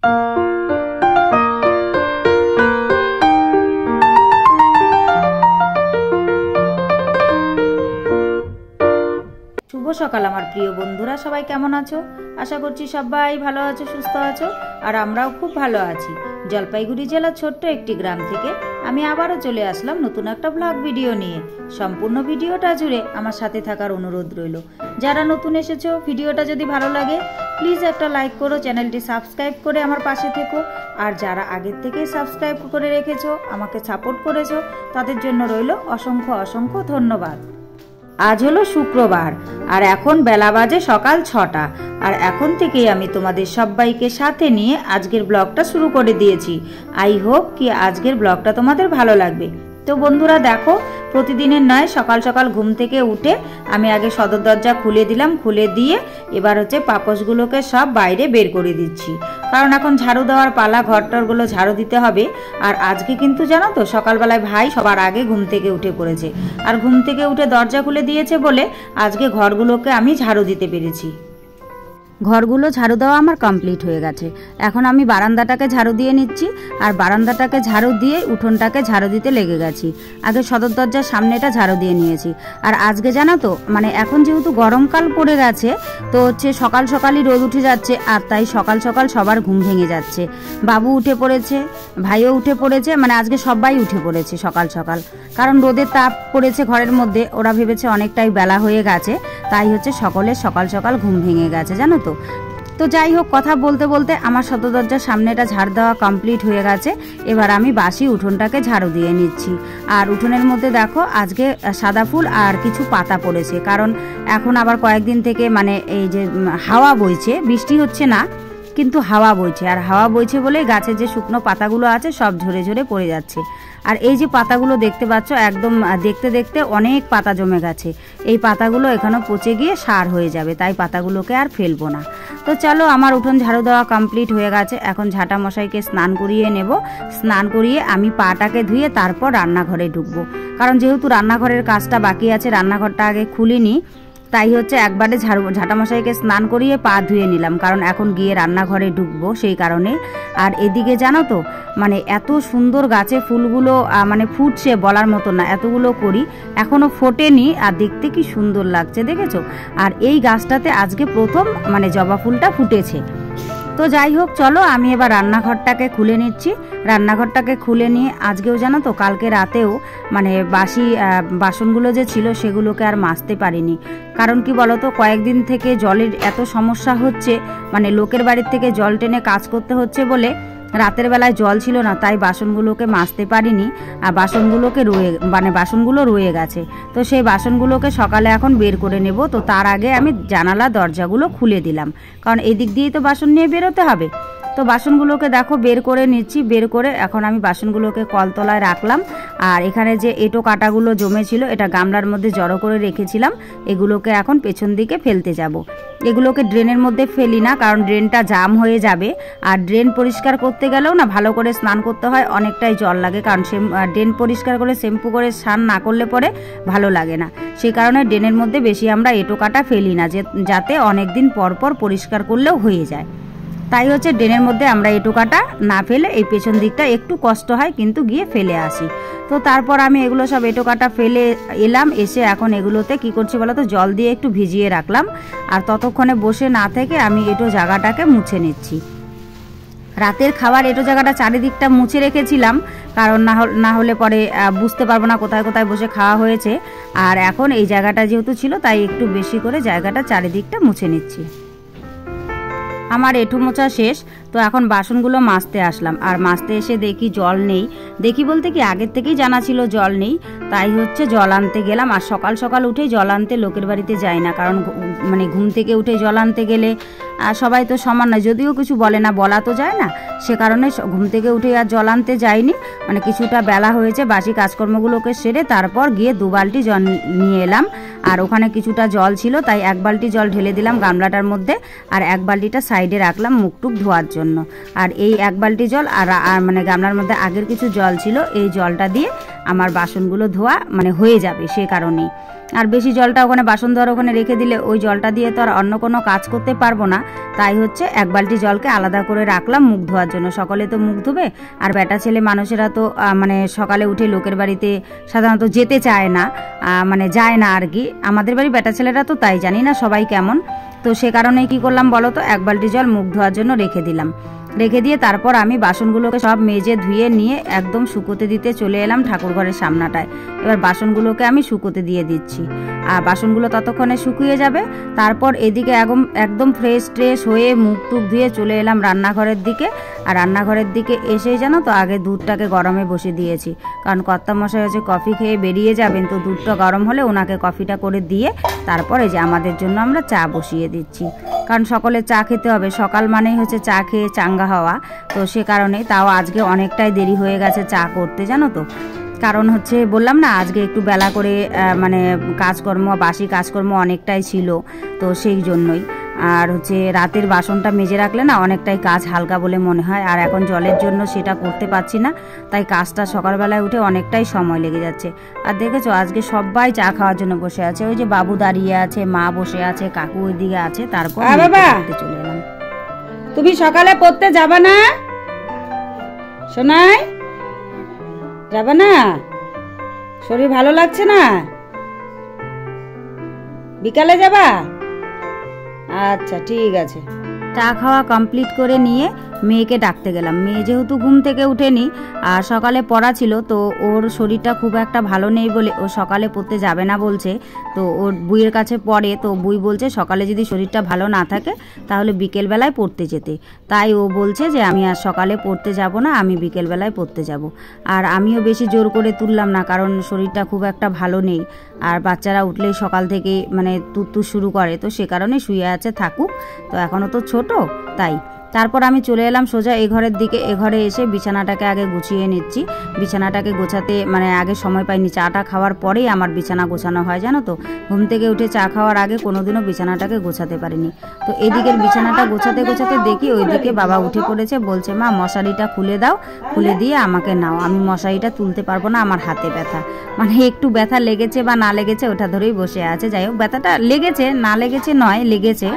শুভ সকাল আমার প্রিয় বন্ধুরা, সবাই কেমন আছো? আশা করছি সবাই ভালো আছো, সুস্থ আছো, আর আমরাও খুব ভালো আছি। জলপাইগুড়ি জেলার ছোট্ট একটি গ্রাম থেকে আমি আবারও চলে আসলাম নতুন একটা ব্লগ ভিডিও নিয়ে। সম্পূর্ণ ভিডিওটা জুড়ে আমার সাথে থাকার অনুরোধ রইল। যারা নতুন এসেছো, ভিডিওটা যদি ভালো লাগে প্লিজ একটা লাইক করো, চ্যানেলটি সাবস্ক্রাইব করে আমার পাশে থেকো। আর যারা আগের থেকেই সাবস্ক্রাইব করে রেখেছো, আমাকে সাপোর্ট করেছো, তাদের জন্য রইল অসংখ্য অসংখ্য ধন্যবাদ। আজ হলো শুক্রবার আর এখন বেলা বাজে সকাল 6টা। আর এখন থেকেই আমি তোমাদের সবাইকে সাথে নিয়ে আজকের ব্লগটা শুরু করে দিয়েছি। আই হোপ কি আজকের ব্লগটা তোমাদের ভালো লাগবে। তো বন্ধুরা দেখো, প্রতিদিনের নয়, সকাল সকাল ঘুম থেকে উঠে আমি আগে সদর দরজা খুলে দিলাম। খুলে দিয়ে এবার হচ্ছে পাপোশগুলোকে সব বাইরে বের করে দিচ্ছি, কারণ এখন ঝাড়ু দেওয়ার পালা, ঘরটরগুলো ঝাড়ু দিতে হবে। আর আজকে কিন্তু জানো তো, সকালবেলায় ভাই সবার আগে ঘুম থেকে উঠে পড়েছে, আর ঘুম থেকে উঠে দরজা খুলে দিয়েছে বলে আজকে ঘরগুলোকে আমি ঝাড়ু দিতে পেরেছি। ঘরগুলো ঝাড়ু দেওয়া আমার কমপ্লিট হয়ে গেছে। এখন আমি বারান্দাটাকে ঝাড়ু দিয়ে নিচ্ছি, আর বারান্দাটাকে ঝাড়ু দিয়ে উঠোনটাকে ঝাড়ু দিতে লেগে গেছি। আগে সদর দরজার সামনেটা ঝাড়ু দিয়ে নিয়েছি। আর আজকে জানো তো, মানে এখন যেহেতু গরমকাল পড়ে গেছে, তো হচ্ছে সকাল সকালই রোদ উঠে যাচ্ছে, আর তাই সকাল সকাল সবার ঘুম ভেঙে যাচ্ছে। বাবু উঠে পড়েছে, ভাইও উঠে পড়েছে, মানে আজকে সবাই উঠে পড়েছে সকাল সকাল, কারণ রোদের তাপ পড়েছে ঘরের মধ্যে। ওরা ভেবেছে অনেকটাই বেলা হয়ে গেছে, তাই হচ্ছে সকলে সকাল সকাল ঘুম ভেঙে গেছে জানো তো। তো যাই হোক, কথা বলতে বলতে আমার সদর দরজার সামনেটা ঝাড় দেওয়া কমপ্লিট হয়ে গেছে। এবার আমি বাসি উঠোনটাকে ঝাড়ু দিয়ে নিচ্ছি। আর উঠোনের মধ্যে দেখো আজকে সাদা ফুল আর কিছু পাতা পড়েছে, কারণ এখন আবার কয়েকদিন থেকে মানে এই যে হাওয়া বইছে, বৃষ্টি হচ্ছে না কিন্তু হাওয়া বইছে। আর হাওয়া বইছে বলে গাছের যে শুকনো পাতাগুলো আছে সব ঝরে ঝরে পড়ে যাচ্ছে। আর এই যে পাতাগুলো দেখতে পাচ্ছ, একদম দেখতে দেখতে অনেক পাতা জমে গেছে। এই পাতাগুলো এখানে পচে গিয়ে সার হয়ে যাবে, তাই পাতাগুলোকে আর ফেলবো না। তো চলো, আমার উঠোন ঝাড়ু দেওয়া কমপ্লিট হয়ে গেছে। এখন ঝাঁটা মশাইকে স্নান করিয়ে নেব। স্নান করিয়ে আমি পাটাকে ধুয়ে তারপর রান্নাঘরে ঢুকবো, কারণ যেহেতু রান্নাঘরের কাজটা বাকি আছে, রান্নাঘরটা আগে খুলিনি, তাই হচ্ছে একবারে ঝাঁটা মশাইকে স্নান করিয়ে পা ধুয়ে নিলাম, কারণ এখন গিয়ে রান্নাঘরে ঢুকবো সেই কারণে। আর এদিকে জানো তো, মানে এত সুন্দর গাছে ফুলগুলো মানে ফুটছে বলার মতো না, এতগুলো করি এখনো ফোটেনি, আর দেখতে কি সুন্দর লাগছে দেখেছো। আর এই গাছটাতে আজকে প্রথম মানে জবা ফুলটা ফুটেছে। তো যাই হোক, চলো আমি এবার রান্নাঘরটাকে খুলে নিচ্ছি। রান্নাঘরটাকে খুলে নিয়ে আজকেও জানো তো, কালকে রাতেও মানে বাসি বাসনগুলো যে ছিল সেগুলোকে আর মাজতে পারিনি। কারণ কি বলতো, কয়েকদিন থেকে জলের এত সমস্যা হচ্ছে, মানে লোকের বাড়ির থেকে জল টেনে কাজ করতে হচ্ছে বলে রাতের বেলায় জল ছিল না, তাই বাসনগুলোকে মাজতে পারিনি। আর বাসনগুলো রয়ে গেছে। তো সেই বাসনগুলোকে সকালে এখন বের করে নেব। তো তার আগে আমি জানালা দরজাগুলো খুলে দিলাম, কারণ এই দিক দিয়েই তো বাসন নিয়ে বেরোতে হবে। তো বাসনগুলোকে দেখো বের করে নিচ্ছি। বের করে এখন আমি বাসনগুলোকে কলতলায় রাখলাম। আর এখানে যে এঁটো কাটাগুলো জমেছিল, এটা গামলার মধ্যে জড়ো করে রেখেছিলাম, এগুলোকে এখন পেছন দিকে ফেলতে যাব। এগুলোকে ড্রেনের মধ্যে ফেলি না, কারণ ড্রেনটা জাম হয়ে যাবে। আর ড্রেন পরিষ্কার করতে গেলেও না ভালো করে স্নান করতে হয়, অনেকটাই জল লাগে, কারণ ড্রেন পরিষ্কার করে শ্যাম্পু করে স্নান না করলে পরে ভালো লাগে না। সেই কারণে ড্রেনের মধ্যে বেশি আমরা এঁটো কাটা ফেলি না, যাতে অনেক দিন পর পর পরিষ্কার করলেও হয়ে যায়। তাই হচ্ছে ড্রেনের মধ্যে আমরা এঁটো কাটা না ফেলে এই পেছন দিকটা একটু কষ্ট হয়, কিন্তু গিয়ে ফেলে আসি। তো তারপর আমি এগুলো সব এঁটো কাটা ফেলে এলাম। এসে এখন এগুলোতে কি করছি বলো তো, জল দিয়ে একটু ভিজিয়ে রাখলাম। আর ততক্ষণে বসে না থেকে আমি এঁটো জায়গাটাকে মুছে নিচ্ছি। রাতের খাবার এঁটো জায়গাটা চারিদিকটা মুছে রেখেছিলাম, কারণ না হলে পরে বুঝতে পারবো না কোথায় কোথায় বসে খাওয়া হয়েছে। আর এখন এই জায়গাটা যেহেতু ছিল, তাই একটু বেশি করে জায়গাটা চারিদিকটা মুছে নিচ্ছি। আমার এঁটো মোছা শেষ। তো এখন বাসনগুলো মাজতে আসলাম। আর মাজতে এসে দেখি জল নেই। দেখি বলতে কি, আগের থেকেই জানা ছিল জল নেই, তাই হচ্ছে জল আনতে গেলাম। আর সকাল সকাল উঠেই জল আনতে লোকের বাড়িতে যাই না, কারণ মানে ঘুম থেকে উঠে জল আনতে গেলে সবাই তো সমান নয়, যদিও কিছু বলে না, বলা তো যায় না, সে কারণে ঘুম থেকে উঠে আর জল আনতে যাইনি। মানে কিছুটা বেলা হয়েছে, বাসি কাজকর্মগুলোকে সেরে তারপর গিয়ে 2 বালতি জল নিয়ে এলাম। আর ওখানে কিছুটা জল ছিল, তাই 1 বালতি জল ঢেলে দিলাম গামলাটার মধ্যে, আর 1 বালতিটা সাইডে রাখলাম মুখটুক ধোয়ার জন্য। আর এই 1 বালতি জল আর মানে গামলার মধ্যে আগের কিছু জল ছিল, এই জলটা দিয়ে আমার বাসনগুলো ধোয়া মানে হয়ে যাবে, সে কারণেই। আর বেশি জলটা ওখানে বাসন ধোয়ার ওখানে রেখে দিলে ওই জলটা দিয়ে তো আর অন্য কোনো কাজ করতে পারবো না। তাই হচ্ছে 1 বালতি জলকে আলাদা করে রাখলাম মুখ ধোয়ার জন্য। সকালে তো মুখ ধোবে, আর বেটা ছেলে মানুষেরা তো মানে সকালে উঠে লোকের বাড়িতে সাধারণত যেতে চায় না, মানে যায় না আর কি। আমাদের বাড়ি বেটা ছেলেরা তো তাই, জানি না সবাই কেমন। তো সে কারণে কি করলাম বলো তো, 1 বালতি জল মুখ ধোয়ার জন্য রেখে দিলাম। রেখে দিয়ে তারপর আমি বাসনগুলোকে সব মেজে ধুয়ে নিয়ে একদম শুকোতে দিতে চলে এলাম ঠাকুর ঘরের সামনাটায়। এবার বাসনগুলোকে আমি শুকোতে দিয়ে দিচ্ছি, আর বাসনগুলো ততক্ষণে শুকিয়ে যাবে। তারপর এদিকে একদম ফ্রেশ ট্রেশ হয়ে মুখ টুক ধুয়ে চলে এলাম রান্নাঘরের দিকে। আর রান্নাঘরের দিকে এসেই জানো তো আগে দুধটাকে গরমে বসে দিয়েছি, কারণ কর্তামশাই হচ্ছে কফি খেয়ে বেরিয়ে যাবেন, তো দুধটা গরম হলে ওনাকে কফিটা করে দিয়ে তারপরে যে আমাদের জন্য আমরা চা বসিয়ে দিচ্ছি, কারণ সকলে চা খেতে হবে। সকাল মানেই হচ্ছে চা খেয়ে চাঙ্গা হওয়া, তো সে কারণে তাও আজকে অনেকটাই দেরি হয়ে গেছে চা করতে জানো তো। কারণ হচ্ছে বললাম না আজকে একটু বেলা করে মানে কাজকর্ম, বাসি কাজকর্ম অনেকটাই ছিল, তো সেই জন্যই। আর হচ্ছে রাতের বাসনটা মেজে রাখলে না অনেকটাই কাজ হালকা বলে মনে হয়, আর এখন জলের জন্য সেটা করতে পারছি না, তাই কাজটা সকালবেলায় উঠে অনেকটাই সময় লেগে যাচ্ছে। আর দেখেছো আজকে সবাই চা খাওয়ার জন্য বসে আছে, ওই যে বাবু দাঁড়িয়ে আছে, মা বসে আছে, কাকু ওইদিকে আছে। তারপর চলে এলাম। তুমি সকালে পড়তে যাবে না সোনাই? যাবে না? শরীর ভালো লাগছে না? বিকালে যাবা? আচ্ছা ঠিক আছে। চা খাওয়া কমপ্লিট করে নিয়ে মেয়েকে ডাকতে গেলাম। মেয়ে যেহেতু ঘুম থেকে উঠেনি আর সকালে পড়া ছিল, তো ওর শরীরটা খুব একটা ভালো নেই বলে ও সকালে পড়তে যাবে না বলছে। তো ওর বুইয়ের কাছে পড়ে, তো বুই বলছে সকালে যদি শরীরটা ভালো না থাকে তাহলে বিকেলবেলায় পড়তে যেতে। তাই ও বলছে যে আমি আর সকালে পড়তে যাব না, আমি বিকেলবেলায় পড়তে যাব। আর আমিও বেশি জোর করে তুললাম না, কারণ শরীরটা খুব একটা ভালো নেই, আর বাচ্চারা উঠলেই সকাল থেকে মানে তুত্তুর শুরু করে, তো সে কারণে শুয়ে আছে, থাকুক, তো এখনও তো ছোট তাই। তারপর আমি চলে এলাম সোজা এ ঘরের দিকে। এ ঘরে এসে বিছানাটাকে আগে গুছিয়ে নিচ্ছি। বিছানাটাকে গোছাতে মানে আগে সময় পাইনি, চাটা খাওয়ার পরেই আমার বিছানা গোছানো হয় জানো তো। ঘুম থেকে উঠে চা খাওয়ার আগে কোনোদিনও বিছানাটাকে গোছাতে পারিনি। তো এদিকের বিছানাটা গোছাতে গোছাতে দেখি ওইদিকে বাবা উঠে পড়েছে, বলছে মা মশারিটা খুলে দাও, খুলে দিয়ে আমাকে নাও, আমি মশারিটা তুলতে পারবো না, আমার হাতে ব্যথা। মানে একটু ব্যথা লেগেছে বা না লেগেছে ওটা ধরেই বসে আছে। যাই হোক ব্যথাটা লেগেছে, না লেগেছে নয়, লেগেছে।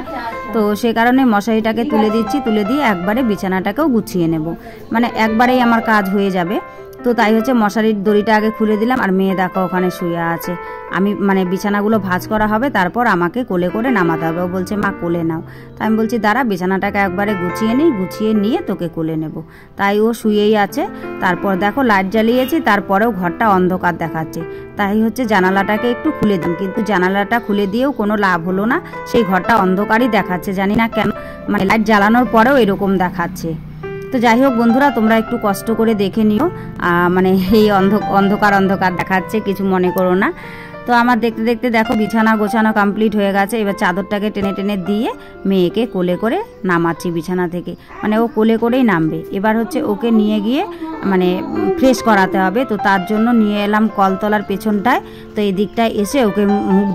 তো সে কারণে মশারিটাকে তুলে দিচ্ছি, তুলে দিয়ে একবারে বিছানাটাকেও গুছিয়ে নেব, মানে একবারেই আমার কাজ হয়ে যাবে। তো তাই হচ্ছে মশারির দড়িটা আগে খুলে দিলাম। আর মেয়ে দেখো ওখানে শুয়ে আছে। আমি মানে বিছানাগুলো ভাঁজ করা হবে, তারপর আমাকে কোলে করে নামাতে হবে। ও বলছে মা কোলে নাও। তাই আমি বলছি দাঁড়া বিছানাটাকে একবারে গুছিয়ে নিই, গুছিয়ে নিয়ে তোকে কোলে নেব। তাই ও শুয়েই আছে। তারপর দেখো লাইট জ্বালিয়েছি, তারপরেও ঘরটা অন্ধকার দেখাচ্ছে। তাই হচ্ছে জানালাটাকে একটু খুলে দিন, কিন্তু জানালাটা খুলে দিয়েও কোনো লাভ হলো না, সেই ঘরটা অন্ধকারই দেখাচ্ছে। জানি না কেন, মানে লাইট জ্বালানোর পরেও এরকম দেখাচ্ছে। তো যাই হোক বন্ধুরা, তোমরা একটু কষ্ট করে দেখে নিও, মানে এই অন্ধকার অন্ধকার দেখাচ্ছে, কিছু মনে করো না। তো আমার দেখতে দেখতে দেখো বিছানা গোছানো কমপ্লিট হয়ে গেছে। এবার চাদরটাকে টেনে টেনে দিয়ে মেয়েকে কোলে করে নামাচ্ছি বিছানা থেকে, মানে ও কোলে করেই নামবে। এবার হচ্ছে ওকে নিয়ে গিয়ে মানে ফ্রেশ করাতে হবে, তো তার জন্য নিয়ে এলাম কলতলার পেছনটায়। তো এই দিকটায় এসে ওকে মুখ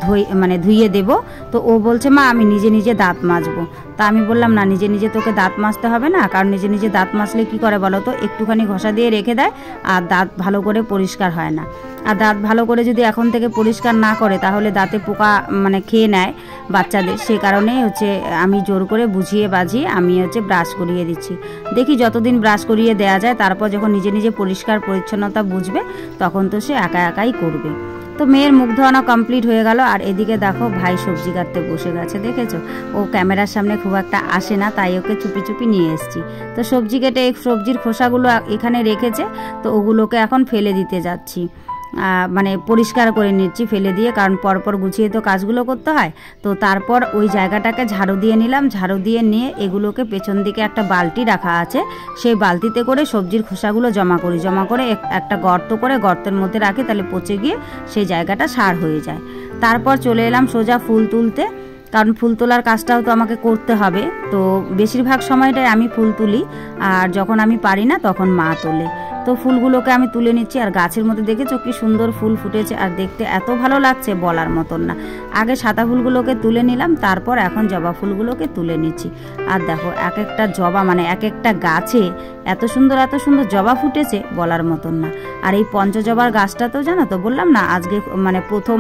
ধুইয়ে দেব। তো ও বলছে মা আমি নিজে নিজে দাঁত মাজবো। তা আমি বললাম না, নিজে নিজে তোকে দাঁত মাজতে হবে না, কারণ নিজে নিজে দাঁত মাজলে কি করে বলো তো, একটুখানি ঘষা দিয়ে রেখে দেয় আর দাঁত ভালো করে পরিষ্কার হয় না। আর দাঁত ভালো করে যদি এখন থেকে পরিষ্কার না করে তাহলে দাঁতে পোকা মানে খেয়ে নেয় বাচ্চাদের। সে কারণেই হচ্ছে আমি জোর করে বুঝিয়ে বাজিয়ে আমি হচ্ছে ব্রাশ করিয়ে দিচ্ছি। দেখি যতদিন ব্রাশ করিয়ে দেওয়া যায়, তারপর যখন নিজে নিজে পরিষ্কার পরিচ্ছন্নতা বুঝবে তখন তো সে একা একাই করবে। তো মেয়ের মুখ ধোয়ানো কমপ্লিট হয়ে গেল। আর এদিকে দেখো ভাই সবজি কাটতে বসে গেছে, দেখেছো? ও ক্যামেরার সামনে খুব একটা আসে না, তাই ওকে চুপি চুপি নিয়ে এসেছি। তো সবজি কেটে সবজির খোসাগুলো এখানে রেখেছে, তো ওগুলোকে এখন ফেলে দিতে যাচ্ছি, মানে পরিষ্কার করে নিচ্ছি ফেলে দিয়ে, কারণ পরপর গুছিয়ে তো কাজগুলো করতে হয়। তো তারপর ওই জায়গাটাকে ঝাড়ু দিয়ে নিলাম, ঝাড়ু দিয়ে নিয়ে এগুলোকে পেছন দিকে একটা বালতি রাখা আছে, সেই বালতিতে করে সবজির খোসাগুলো জমা করি, জমা করে একটা গর্ত করে গর্তের মধ্যে রাখি, তাহলে পচে গিয়ে সেই জায়গাটা সার হয়ে যায়। তারপর চলে এলাম সোজা ফুল তুলতে, কারণ ফুল তোলার কাজটাও তো আমাকে করতে হবে। তো বেশিরভাগ সময়টাই আমি ফুল তুলি, আর যখন আমি পারি না তখন মা তোলে। তো ফুলগুলোকে আমি তুলে নিচ্ছি। আর গাছের মধ্যে দেখেছো কি সুন্দর ফুল ফুটেছে, আর দেখতে এত ভালো লাগছে বলার মতন না। আগে সাদা ফুলগুলোকে তুলে নিলাম, তারপর এখন জবা ফুলগুলোকে তুলে নিচ্ছি। আর দেখো এক একটা জবা মানে এক একটা গাছে এত সুন্দর জবা ফুটেছে বলার মতন না। আর এই পঞ্চজবার গাছটা তো জানো তো, বললাম না আজকে মানে প্রথম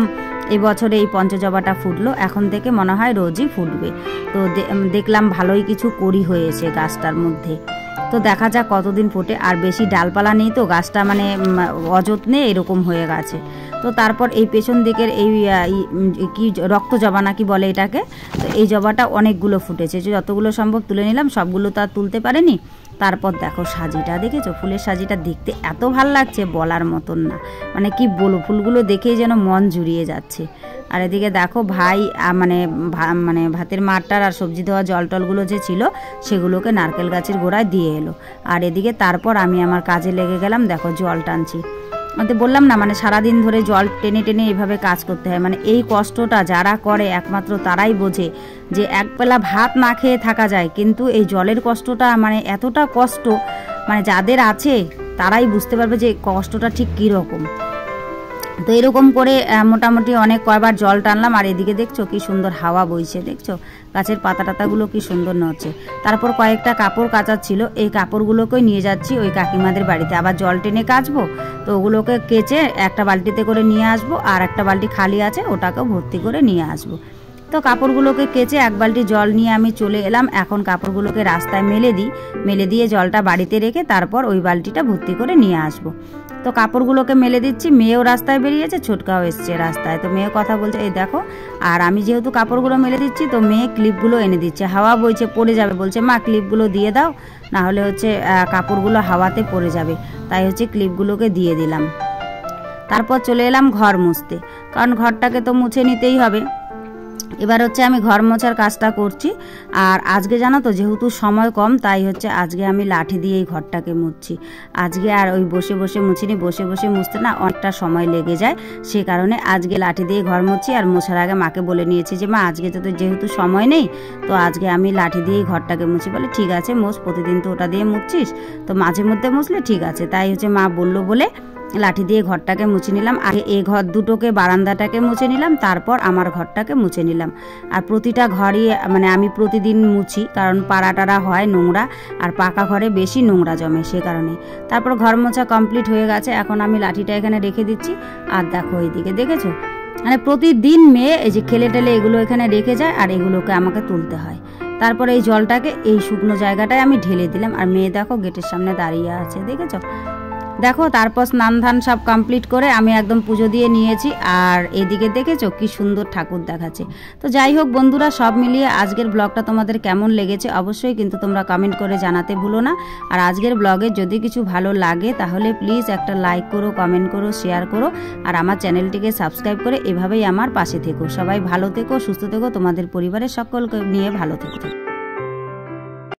এই বছরে এই পঞ্চজবাটা ফুটলো, এখন থেকে মনে হয় রোজই ফুটবে। তো দেখলাম ভালোই কিছু করি হয়েছে গাছটার মধ্যে। তো দেখা যাক কতদিন ফোটে। আর বেশি ডালপালা নেই তো, গাছটা মানে অযত্নে এরকম হয়ে গেছে। তো তারপর এই পেছন দিকের এই কি রক্ত জবা নাকি বলে এটাকে, তো এই জবাটা অনেকগুলো ফুটেছে, যতগুলো সম্ভব তুলে নিলাম, সবগুলো তো আর তুলতে পারেনি। তারপর দেখো সাজিটা দেখেছো, ফুলের সাজিটা দেখতে এত ভাল লাগছে বলার মতন না, মানে কি বলবো, ফুলগুলো দেখেই যেন মন জুড়িয়ে যাচ্ছে। আর এদিকে দেখো ভাই মানে ভাতের মাঠটার আর সবজি দেওয়া জল টলগুলো যে ছিল সেগুলোকে নারকেল গাছের গোড়ায় দিয়ে এলো। আর এদিকে তারপর আমি আমার কাজে লেগে গেলাম, দেখো জল টানছি। আমাদের বললাম না মানে সারাদিন ধরে জল টেনে টেনে এইভাবে কাজ করতে হয়, মানে এই কষ্টটা যারা করে একমাত্র তারাই বোঝে যে একবেলা ভাত না খেয়ে থাকা যায়, কিন্তু এই জলের কষ্টটা মানে এতটা কষ্ট, মানে যাদের আছে তারাই বুঝতে পারবে যে কষ্টটা ঠিক কীরকম। তো এরকম করে মোটামুটি অনেক কয়বার জল টানলাম। আর এদিকে দেখছো কি সুন্দর হাওয়া বইছে, দেখছো গাছের পাতা টাতাগুলো কি সুন্দর নড়ছে। তারপর কয়েকটা কাপড় কাচার ছিল, এই কাপড়গুলোকেই নিয়ে যাচ্ছি ওই কাকিমাদের বাড়িতে, আবার জল টেনে কাচবো। তো ওগুলোকে কেচে একটা বালতিতে করে নিয়ে আসবো, আর একটা বালতি খালি আছে ওটাকেও ভর্তি করে নিয়ে আসবো। তো কাপড়গুলোকে কেচে এক বালতি জল নিয়ে আমি চলে এলাম। এখন কাপড়গুলোকে রাস্তায় মেলে দিয়ে জলটা বাড়িতে রেখে তারপর ওই বালতিটা ভর্তি করে নিয়ে আসবো। তো কাপড়গুলোকে মেলে দিচ্ছি, মেয়েও রাস্তায় বেরিয়েছে, ছোটকাও এসছে রাস্তায়। তো মেয়ে কথা বলছে এই দেখো, আর আমি যেহেতু কাপড়গুলো মেলে দিচ্ছি তো মেয়ে ক্লিপগুলো এনে দিচ্ছে, হাওয়া বইছে পড়ে যাবে, বলছে মা ক্লিপগুলো দিয়ে দাও, না হলে হচ্ছে কাপড়গুলো হাওয়াতে পড়ে যাবে, তাই হচ্ছে ক্লিপগুলোকে দিয়ে দিলাম। তারপর চলে এলাম ঘর মুছতে, কারণ ঘরটাকে তো মুছে নিতেই হবে। এবার হচ্ছে আমি ঘর মোছার কাজটা করছি। আর আজকে জানো তো যেহেতু সময় কম, তাই হচ্ছে আজকে আমি লাঠি দিয়েই ঘরটাকে মুছছি। আজকে আর ওই বসে বসে মুছিনি, বসে বসে মুছতে না অনেকটা সময় লেগে যায়, সে কারণে আজকে লাঠি দিয়ে ঘর মুছছি। আর মোছার আগে মাকে বলে নিয়েছি যে মা আজকে তো যেহেতু সময় নেই, তো আজকে আমি লাঠি দিয়েই ঘরটাকে মুছি। বলে ঠিক আছে মোছ, প্রতিদিন তো ওটা দিয়ে মুছছিস, তো মাঝে মধ্যে মুছলে ঠিক আছে। তাই হচ্ছে মা বললো বলে লাঠি দিয়ে ঘরটাকে মুছে নিলাম। আগে এই ঘর দুটোকে বারান্দাটাকে মুছে নিলাম, তারপর আমার ঘরটাকে মুছে নিলাম। আর প্রতিটা ঘরই মানে আমি প্রতিদিন মুছি, কারণ পাড়া টাড়া হয় নোংরা, আর পাকা ঘরে বেশি নোংরা জমে, সে কারণে। তারপর ঘর মোছা কমপ্লিট হয়ে গেছে, এখন আমি লাঠিটা এখানে রেখে দিচ্ছি। আর দেখো এইদিকে দেখেছো, মানে প্রতিদিন মেয়ে এই যে খেলে টেলে এগুলো এখানে রেখে যায়, আর এগুলোকে আমাকে তুলতে হয়। তারপরে এই জলটাকে এই শুকনো জায়গাটায় আমি ঢেলে দিলাম। আর মেয়ে দেখো গেটের সামনে দাঁড়িয়ে আছে, দেখেছো। দেখো তারপর স্নান ধান সব কমপ্লিট করে আমি একদম পুজো দিয়ে নিয়েছি। আর এদিকে দেখেছো কি সুন্দর ঠাকুর দেখাচ্ছে। তো যাই হোক বন্ধুরা, সব মিলিয়ে আজকের ব্লগটা তোমাদের কেমন লেগেছে অবশ্যই কিন্তু তোমরা কমেন্ট করে জানাতে ভুলো না। আর আজকের ব্লগে যদি কিছু ভালো লাগে তাহলে প্লিজ একটা লাইক করো, কমেন্ট করো, শেয়ার করো, আর আমার চ্যানেলটিকে সাবস্ক্রাইব করে এভাবেই আমার পাশে থেকো। সবাই ভালো থেকো, সুস্থ থেকো, তোমাদের পরিবারের সকলকে নিয়ে ভালো থেকো।